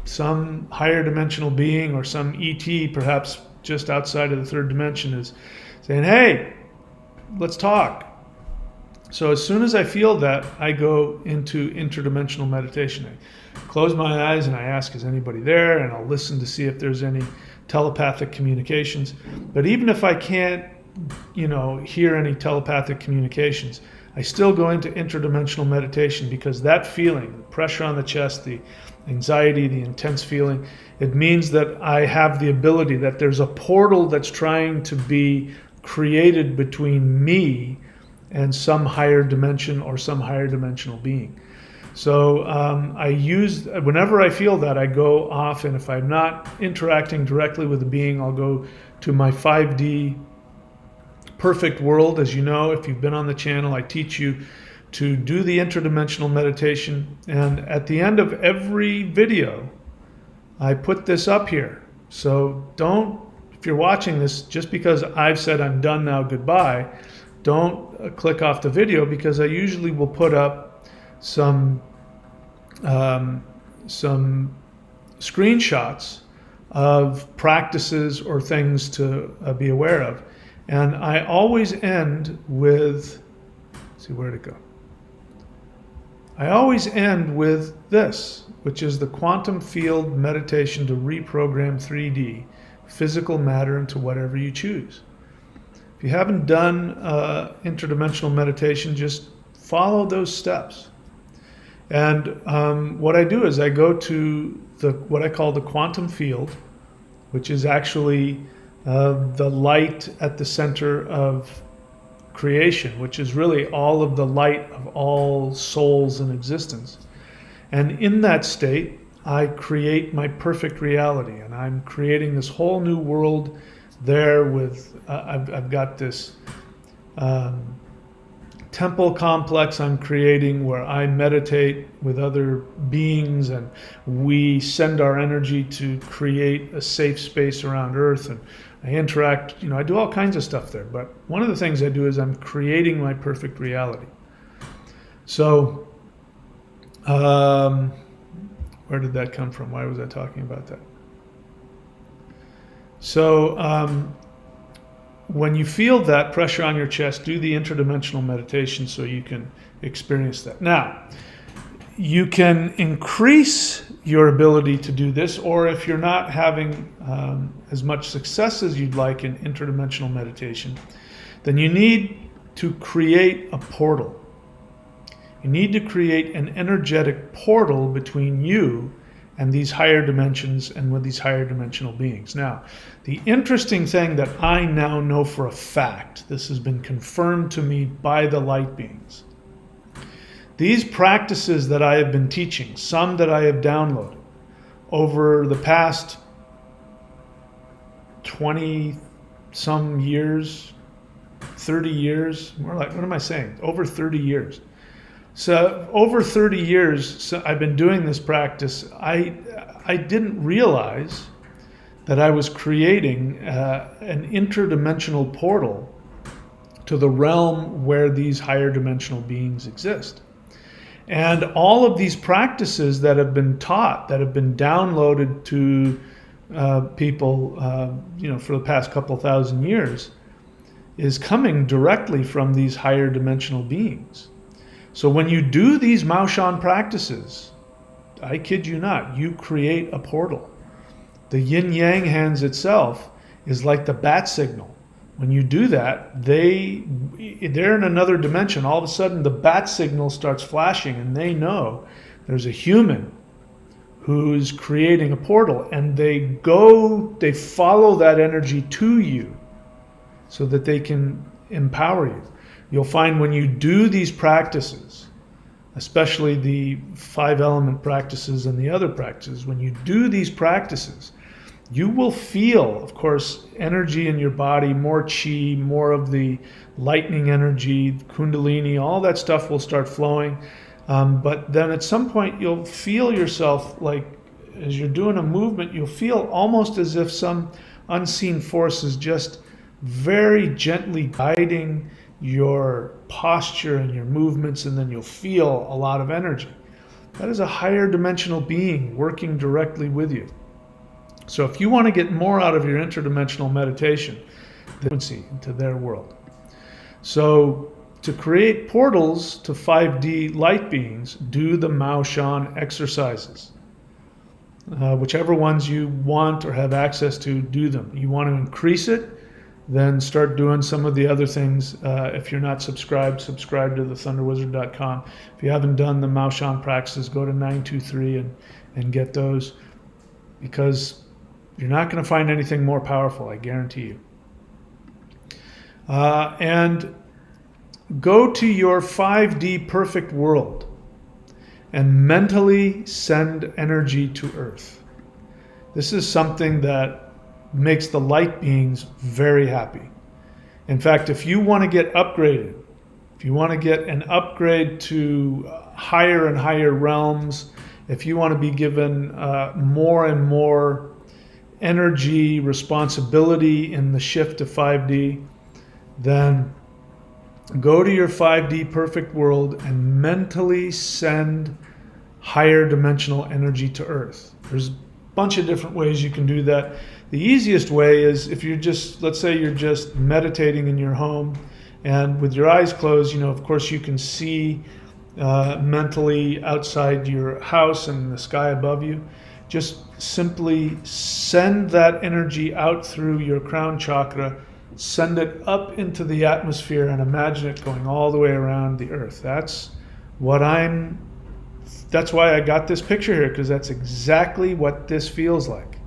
Some higher dimensional being or some ET, perhaps just outside of the third dimension, is saying, hey, let's talk. So as soon as I feel that, I go into interdimensional meditation. I close my eyes and I ask, is anybody there? And I'll listen to see if there's any telepathic communications. But even if I can't, hear any telepathic communications, I still go into interdimensional meditation, because that feeling, the pressure on the chest, the anxiety, the intense feeling, it means that I have the ability, that there's a portal that's trying to be created between me and some higher dimension or some higher dimensional being. So whenever I feel that, I go off, and if I'm not interacting directly with the being, I'll go to my 5D perfect world. As you know, if you've been on the channel, I teach you to do the interdimensional meditation. And at the end of every video, I put this up here. So if you're watching this, just because I've said I'm done now, goodbye, don't click off the video, because I usually will put up some screenshots of practices or things to be aware of. And I always end with, let's see, where'd it go? I always end with this, which is the quantum field meditation to reprogram 3D physical matter into whatever you choose. If you haven't done interdimensional meditation, just follow those steps. And what I do is I go to what I call the quantum field, which is actually the light at the center of creation, which is really all of the light of all souls in existence. And in that state, I create my perfect reality, and I'm creating this whole new world there with, I've got this temple complex I'm creating where I meditate with other beings, and we send our energy to create a safe space around Earth, and I interact, I do all kinds of stuff there. But one of the things I do is I'm creating my perfect reality. So, where did that come from? Why was I talking about that? So, when you feel that pressure on your chest, do the interdimensional meditation so you can experience that. Now, you can increase your ability to do this, or if you're not having as much success as you'd like in interdimensional meditation, then you need to create a portal. You need to create an energetic portal between you and these higher dimensions and with these higher dimensional beings. Now, the interesting thing that I now know for a fact, this has been confirmed to me by the light beings. These practices that I have been teaching, some that I have downloaded over the past 20 some years, 30 years, more like, what am I saying? Over 30 years. So over 30 years, I've been doing this practice. I didn't realize that I was creating an interdimensional portal to the realm where these higher dimensional beings exist. And all of these practices that have been taught, that have been downloaded to people, for the past couple thousand years, is coming directly from these higher dimensional beings. So when you do these Maoshan practices, I kid you not, you create a portal. The yin-yang hands itself is like the bat signal. When you do that, they're in another dimension. All of a sudden, the bat signal starts flashing, and they know there's a human who's creating a portal, and they follow that energy to you so that they can empower you. You'll find when you do these practices, especially the 5 element practices and the other practices, when you do these practices, you will feel, of course, energy in your body, more chi, more of the lightning energy, kundalini, all that stuff will start flowing. But then at some point you'll feel yourself like, as you're doing a movement, you'll feel almost as if some unseen force is just very gently guiding your posture and your movements, and then you'll feel a lot of energy. That is a higher dimensional being working directly with you. So if you want to get more out of your interdimensional meditation, frequency into their world. So to create portals to 5D light beings, do the Maoshan exercises. Whichever ones you want or have access to, do them. You want to increase it, then start doing some of the other things. If you're not subscribed, subscribe to thethunderwizard.com. If you haven't done the Maoshan practices, go to 923 and get those, because you're not going to find anything more powerful, I guarantee you. And go to your 5D perfect world and mentally send energy to Earth. This is something that makes the light beings very happy. In fact, if you want to get upgraded, if you want to get an upgrade to higher and higher realms, if you want to be given more and more energy, responsibility in the shift to 5D, then go to your 5D perfect world and mentally send higher dimensional energy to Earth. There's a bunch of different ways you can do that. The easiest way is if you're just, let's say you're just meditating in your home and with your eyes closed, of course you can see mentally outside your house and the sky above you. Just simply send that energy out through your crown chakra, send it up into the atmosphere, and imagine it going all the way around the Earth. That's why I got this picture here, because that's exactly what this feels like.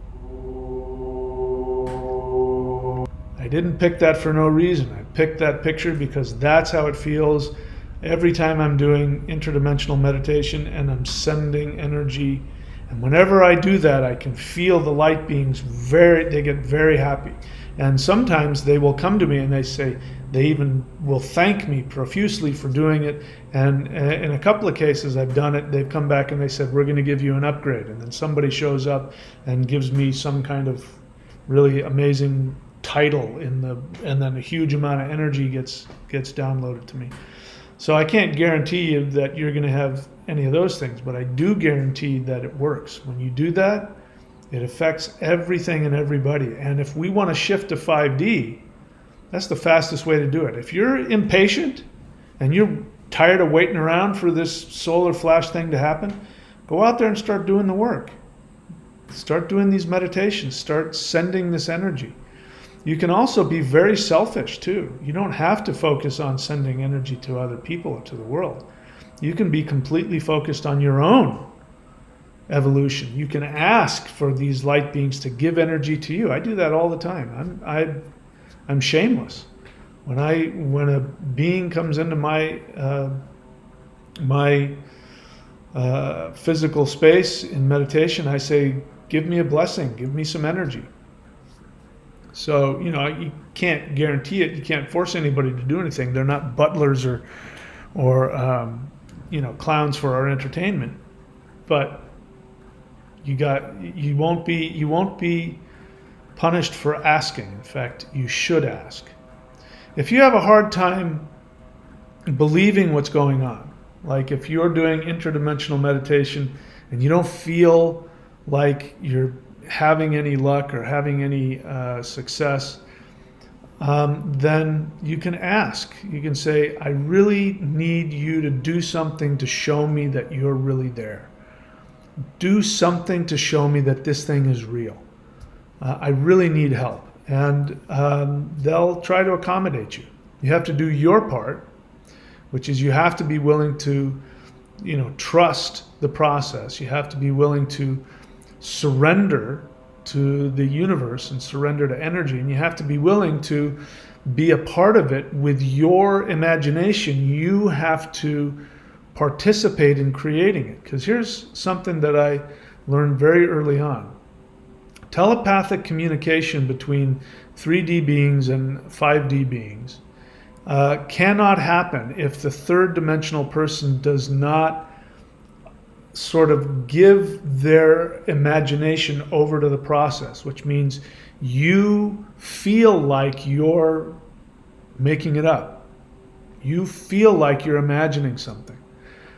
I didn't pick that for no reason. I picked that picture because that's how it feels every time I'm doing interdimensional meditation and I'm sending energy. And whenever I do that, I can feel the light beings they get very happy. And sometimes they will come to me and they even will thank me profusely for doing it. And in a couple of cases I've done it, they've come back and they said, we're going to give you an upgrade. And then somebody shows up and gives me some kind of really amazing title and then a huge amount of energy gets downloaded to me. So I can't guarantee you that you're going to have any of those things, but I do guarantee that it works. When you do that, it affects everything and everybody. And if we want to shift to 5D, that's the fastest way to do it. If you're impatient and you're tired of waiting around for this solar flash thing to happen, go out there and start doing the work. Start doing these meditations. Start sending this energy. You can also be very selfish too. You don't have to focus on sending energy to other people or to the world. You can be completely focused on your own evolution. You can ask for these light beings to give energy to you. I do that all the time. I'm shameless. When a being comes into my physical space in meditation, I say, give me a blessing, give me some energy. So, you can't guarantee it. You can't force anybody to do anything. They're not butlers or clowns for our entertainment. But you won't be punished for asking. In fact, you should ask. If you have a hard time believing what's going on, like if you're doing interdimensional meditation and you don't feel like you're having any luck or having any success, then you can ask. You can say, I really need you to do something to show me that you're really there. Do something to show me that this thing is real. I really need help. And they'll try to accommodate you. You have to do your part, which is you have to be willing to, trust the process. You have to be willing to surrender to the universe and surrender to energy. And you have to be willing to be a part of it with your imagination. You have to participate in creating it. Because here's something that I learned very early on. Telepathic communication between 3D beings and 5D beings cannot happen if the third dimensional person does not sort of give their imagination over to the process, which means you feel like you're making it up. You feel like you're imagining something.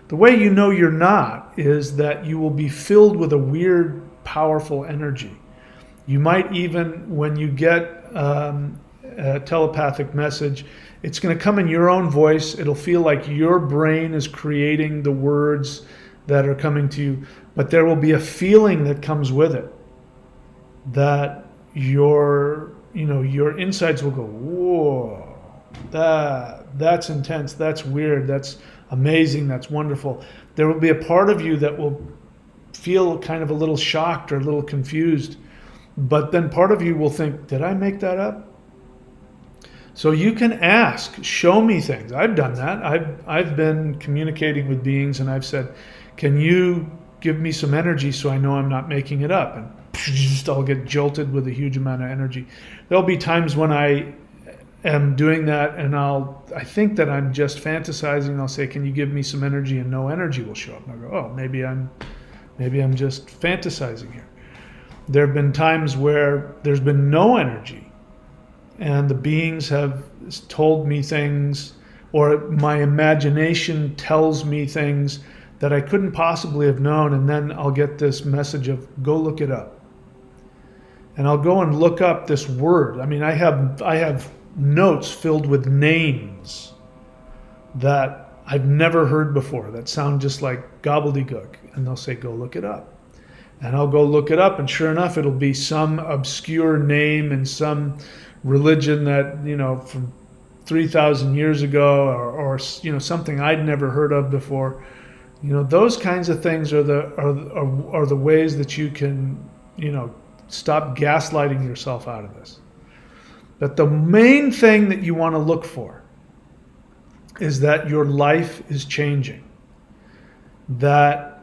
The way you know you're not is that you will be filled with a weird, powerful energy. You might even, when you get a telepathic message, it's going to come in your own voice. It'll feel like your brain is creating the words that are coming to you, but there will be a feeling that comes with it that your insides will go, whoa, that's intense, that's weird, that's amazing, that's wonderful. There will be a part of you that will feel kind of a little shocked or a little confused, but then part of you will think, did I make that up? So you can ask, show me things. I've done that. I've been communicating with beings and I've said, can you give me some energy so I know I'm not making it up? And I'll get jolted with a huge amount of energy. There'll be times when I am doing that and I think that I'm just fantasizing. I'll say, can you give me some energy? And no energy will show up. And I'll go, oh, maybe I'm just fantasizing here. There have been times where there's been no energy and the beings have told me things, or my imagination tells me things that I couldn't possibly have known, and then I'll get this message of, go look it up. And I'll go and look up this word. I mean, I have notes filled with names that I've never heard before that sound just like gobbledygook. And they'll say, go look it up. And I'll go look it up, and sure enough, it'll be some obscure name in some religion that, from 3,000 years ago, or something I'd never heard of before. Those kinds of things are the ways that you can, stop gaslighting yourself out of this. But the main thing that you want to look for is that your life is changing. That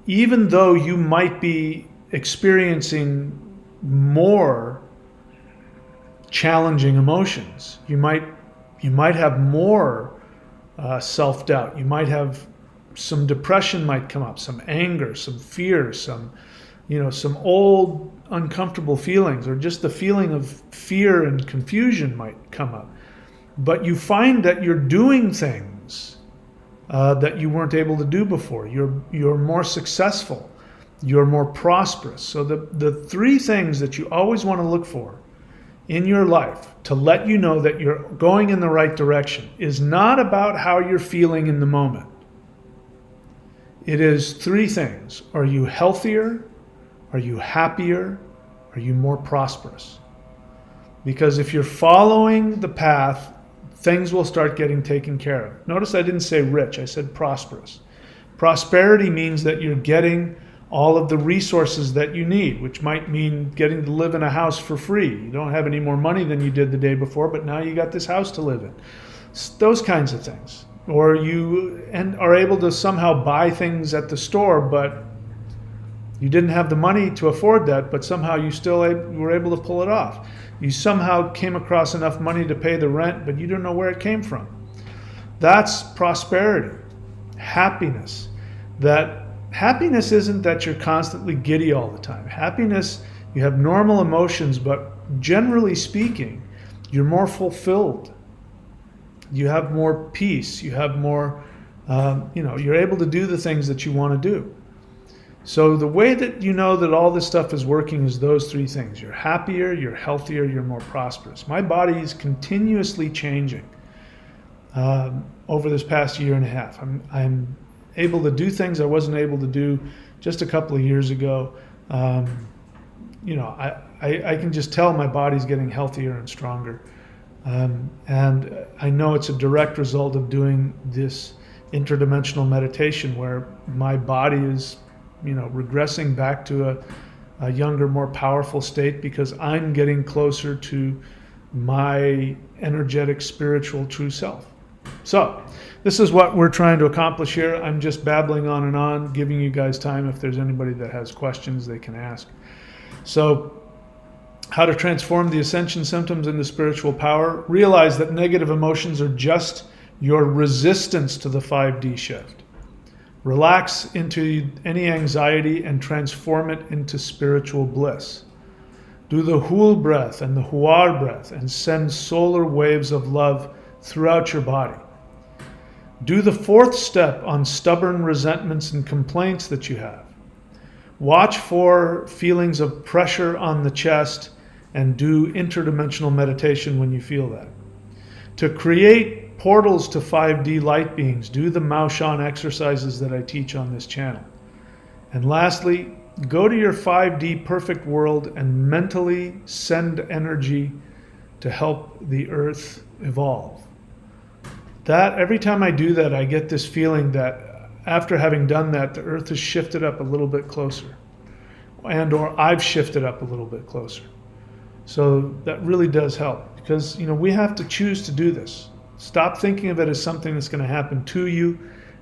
even though you might be experiencing more challenging emotions, you might have more self-doubt. You might have some depression might come up, some anger, some fear, some old uncomfortable feelings, or just the feeling of fear and confusion might come up. But you find that you're doing things that you weren't able to do before. You're more successful. You're more prosperous. So the three things that you always want to look for in your life to let you know that you're going in the right direction is not about how you're feeling in the moment. It is three things. Are you healthier? Are you happier? Are you more prosperous? Because if you're following the path, things will start getting taken care of. Notice I didn't say rich, I said prosperous. Prosperity means that you're getting all of the resources that you need, which might mean getting to live in a house for free. You don't have any more money than you did the day before, but now you got this house to live in. Those kinds of things. Or you are able to somehow buy things at the store, but you didn't have the money to afford that, but somehow you still were able to pull it off. You somehow came across enough money to pay the rent, but you don't know where it came from. That's prosperity, happiness. That happiness isn't that you're constantly giddy all the time. Happiness, you have normal emotions, but generally speaking, you're more fulfilled. You have more peace. You have more, you're able to do the things that you want to do. So the way that you know that all this stuff is working is those three things. You're happier, you're healthier, you're more prosperous. My body is continuously changing over this past year and a half. I'm able to do things I wasn't able to do just a couple of years ago. I can just tell my body's getting healthier and stronger. And I know it's a direct result of doing this interdimensional meditation where my body is, regressing back to a younger, more powerful state because I'm getting closer to my energetic, spiritual, true self. So this is what we're trying to accomplish here. I'm just babbling on, giving you guys time. If there's anybody that has questions, they can ask. So how to transform the ascension symptoms into spiritual power. Realize that negative emotions are just your resistance to the 5D shift. Relax into any anxiety and transform it into spiritual bliss. Do the Hul breath and the Huar breath and send solar waves of love throughout your body. Do the fourth step on stubborn resentments and complaints that you have. Watch for feelings of pressure on the chest and do interdimensional meditation when you feel that. To create portals to 5D light beings, do the Maoshan exercises that I teach on this channel. And lastly, go to your 5D perfect world and mentally send energy to help the earth evolve. That every time I do that, I get this feeling that after having done that, the earth has shifted up a little bit closer, or I've shifted up a little bit closer. So that really does help because, we have to choose to do this. Stop thinking of it as something that's going to happen to you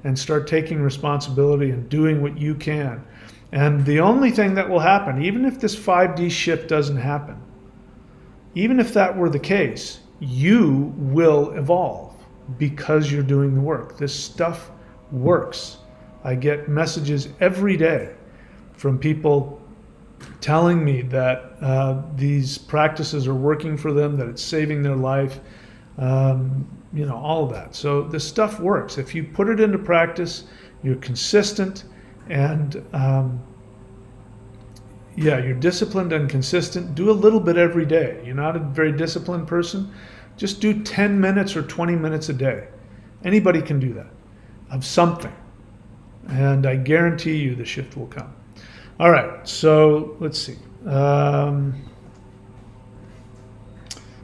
and start taking responsibility and doing what you can. And the only thing that will happen, even if this 5D shift doesn't happen, even if that were the case, you will evolve because you're doing the work. This stuff works. I get messages every day from people telling me that these practices are working for them, that it's saving their life, all of that. So this stuff works. If you put it into practice, you're consistent and you're disciplined and consistent. Do a little bit every day. You're not a very disciplined person. Just do 10 minutes or 20 minutes a day. Anybody can do that, of something. And I guarantee you the shift will come. All right, so let's see.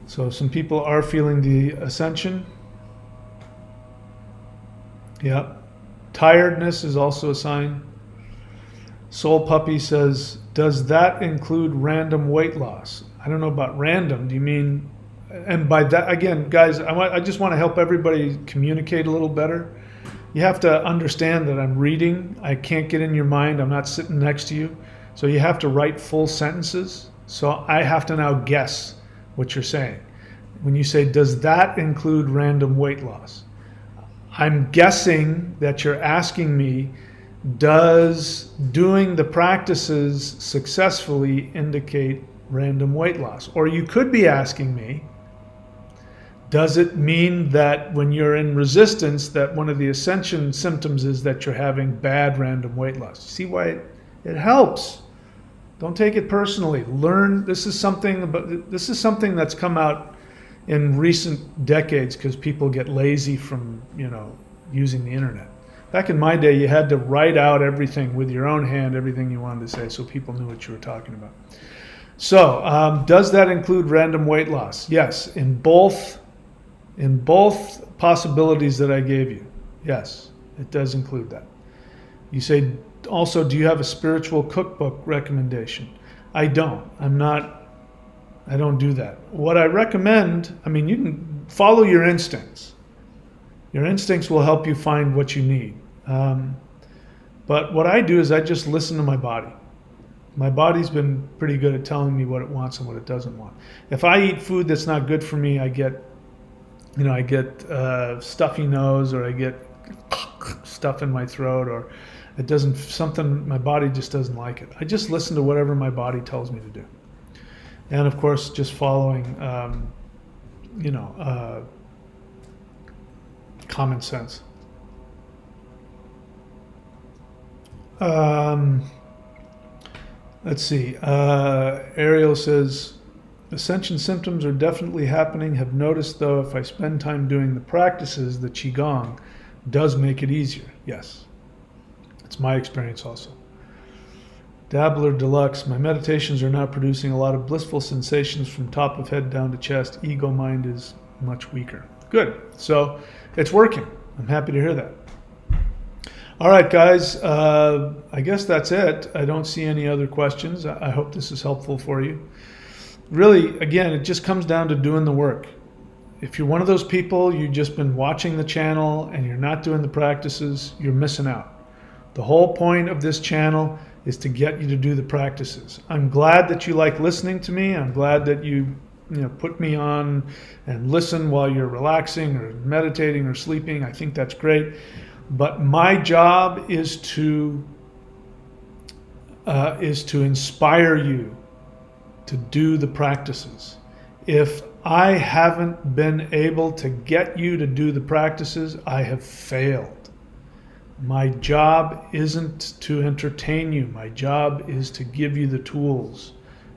So some people are feeling the ascension. Yeah. Tiredness is also a sign. Soul Puppy says, does that include random weight loss? I don't know about random. Do you mean, and by that, again, guys, I just want to help everybody communicate a little better. You have to understand that I'm reading. I can't get in your mind. I'm not sitting next to you. So you have to write full sentences. So I have to now guess what you're saying. When you say, does that include random weight loss? I'm guessing that you're asking me, does doing the practices successfully indicate random weight loss? Or you could be asking me, does it mean that when you're in resistance, that one of the ascension symptoms is that you're having bad random weight loss? See why it helps. Don't take it personally. Learn. This is something that's come out in recent decades because people get lazy from using the internet. Back in my day, you had to write out everything with your own hand, everything you wanted to say, so people knew what you were talking about. So, does that include random weight loss? Yes, in both possibilities that I gave you. Yes, it does include that. You say, Also, do you have a spiritual cookbook recommendation? I don't. I don't do that. What I recommend, I mean, you can follow your instincts. Your instincts will help you find what you need. But what I do is I just listen to my body. My body's been pretty good at telling me what it wants and what it doesn't want. If I eat food that's not good for me, I get stuffy nose, or I get stuff in my throat, or my body just doesn't like it. I just listen to whatever my body tells me to do. And of course, just following, common sense. Let's see. Ariel says, ascension symptoms are definitely happening. Have noticed, though, if I spend time doing the practices, the Qigong does make it easier. Yes. It's my experience also. Dabbler Deluxe, my meditations are now producing a lot of blissful sensations from top of head down to chest. Ego mind is much weaker. Good. So it's working. I'm happy to hear that. All right, guys. I guess that's it. I don't see any other questions. I hope this is helpful for you. Really, again, it just comes down to doing the work. If you're one of those people, you've just been watching the channel and you're not doing the practices, you're missing out. The whole point of this channel is to get you to do the practices. I'm glad that you like listening to me. I'm glad that you put me on and listen while you're relaxing or meditating or sleeping. I think that's great. But my job is to inspire you to do the practices. If I haven't been able to get you to do the practices, I have failed. My job isn't to entertain you. My job is to give you the tools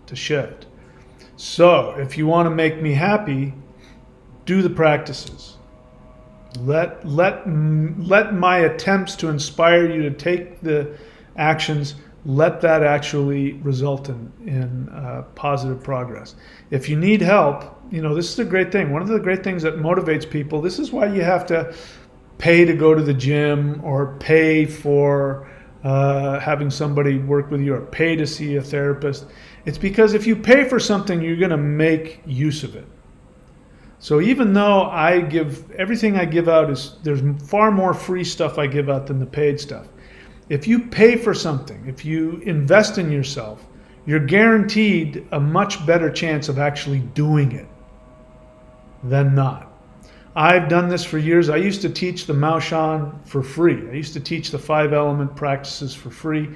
to shift. So if you want to make me happy, do the practices. Let my attempts to inspire you to take the actions, let that actually result in positive progress. If you need help, this is a great thing. One of the great things that motivates people, this is why you have to pay to go to the gym, or pay for having somebody work with you, or pay to see a therapist. It's because if you pay for something, you're going to make use of it. So even though everything I give out there's far more free stuff I give out than the paid stuff. If you pay for something, if you invest in yourself, you're guaranteed a much better chance of actually doing it than not. I've done this for years. I used to teach the Mao Shan for free. I used to teach the 5-element practices for free.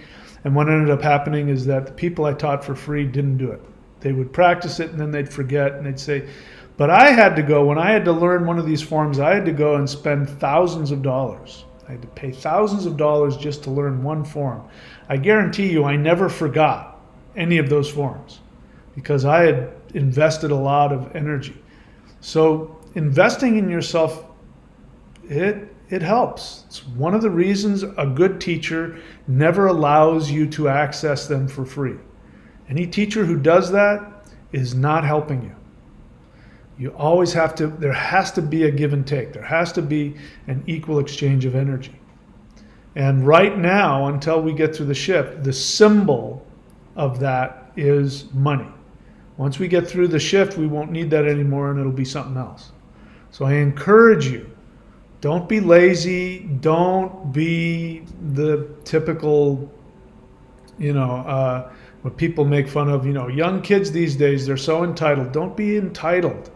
And what ended up happening is that the people I taught for free didn't do it. They would practice it and then they'd forget, and they'd say, but I had to go, when I had to learn one of these forms, I had to go and spend thousands of dollars. I had to pay thousands of dollars just to learn one form. I guarantee you I never forgot any of those forms because I had invested a lot of energy. So investing in yourself, it helps. It's one of the reasons a good teacher never allows you to access them for free. Any teacher who does that is not helping you. You always there has to be a give and take. There has to be an equal exchange of energy. And right now, until we get through the shift, the symbol of that is money. Once we get through the shift, we won't need that anymore and it'll be something else. So I encourage you, don't be lazy. Don't be the typical, what people make fun of, young kids these days, they're so entitled. Don't be entitled.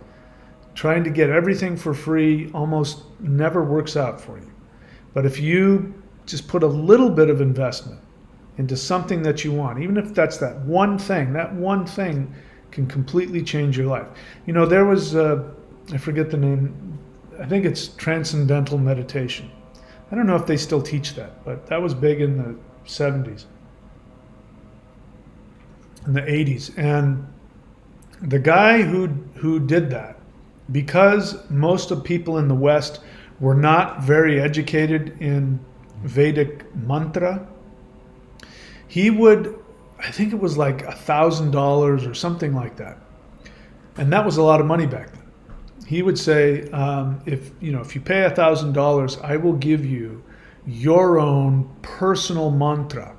Trying to get everything for free almost never works out for you. But if you just put a little bit of investment into something that you want, even if that's that one thing can completely change your life. There was, I forget the name, I think it's Transcendental Meditation. I don't know if they still teach that, but that was big in the 70s, in the 80s. And the guy who did that, because most of people in the West were not very educated in Vedic mantra, he would, I think it was like $1,000 or something like that. And that was a lot of money back then. He would say, if you pay $1,000, I will give you your own personal mantra,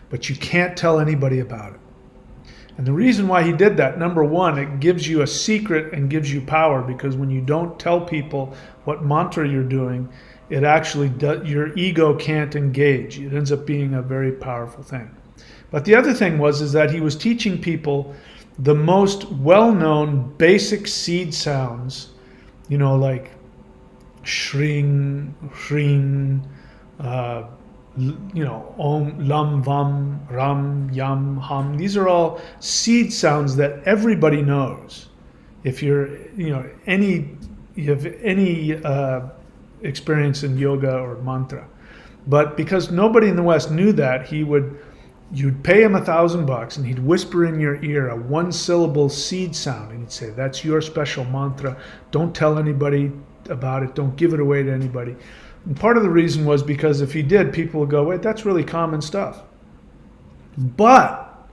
but you can't tell anybody about it. And the reason why he did that, number one, it gives you a secret and gives you power, because when you don't tell people what mantra you're doing, it actually does, your ego can't engage. It ends up being a very powerful thing. But the other thing is that he was teaching people the most well-known basic seed sounds, you know, like shring, shring, you know, om, lam, vam, ram, yam, ham. These are all seed sounds that everybody knows. If you're, you know, you have any experience in yoga or mantra. But because nobody in the West knew that, you'd pay him $1,000 and he'd whisper in your ear a 1-syllable seed sound, and he'd say, that's your special mantra. Don't tell anybody about it. Don't give it away to anybody. And part of the reason was because if he did, people would go, wait, that's really common stuff. But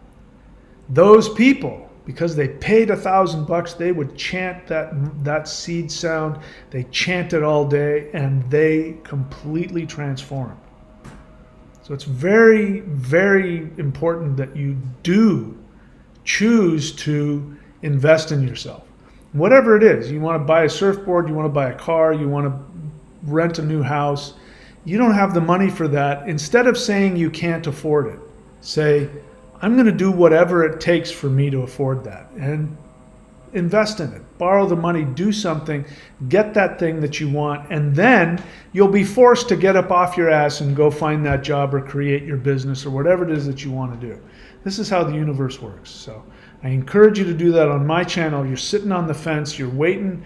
those people, because they paid $1,000, they would chant that seed sound. They chant it all day, and they completely transformed. So it's very, very important that you do choose to invest in yourself. Whatever it is, you want to buy a surfboard, you want to buy a car, you want to rent a new house, you don't have the money for that. Instead of saying you can't afford it, say, I'm going to do whatever it takes for me to afford that, and invest in it. Borrow the money, do something, get that thing that you want, and then you'll be forced to get up off your ass and go find that job or create your business or whatever it is that you want to do. This is how the universe works. So I encourage you to do that on my channel. You're sitting on the fence, you're waiting,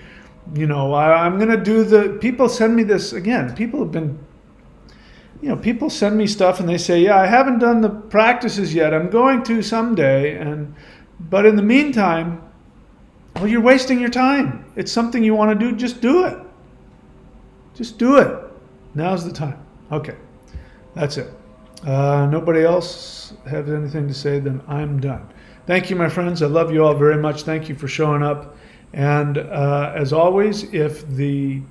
you know, I'm going to do people send me this, again, people have been, you know, people send me stuff and they say, yeah, I haven't done the practices yet. I'm going to someday. But in the meantime, well, you're wasting your time. It's something you want to do. Just do it. Just do it. Now's the time. Okay. That's it. Nobody else have anything to say? Then I'm done. Thank you, my friends. I love you all very much. Thank you for showing up. And as always, if the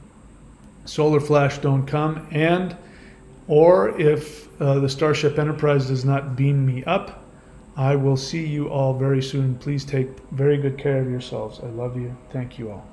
solar flash don't come or if the Starship Enterprise does not beam me up, I will see you all very soon. Please take very good care of yourselves. I love you. Thank you all.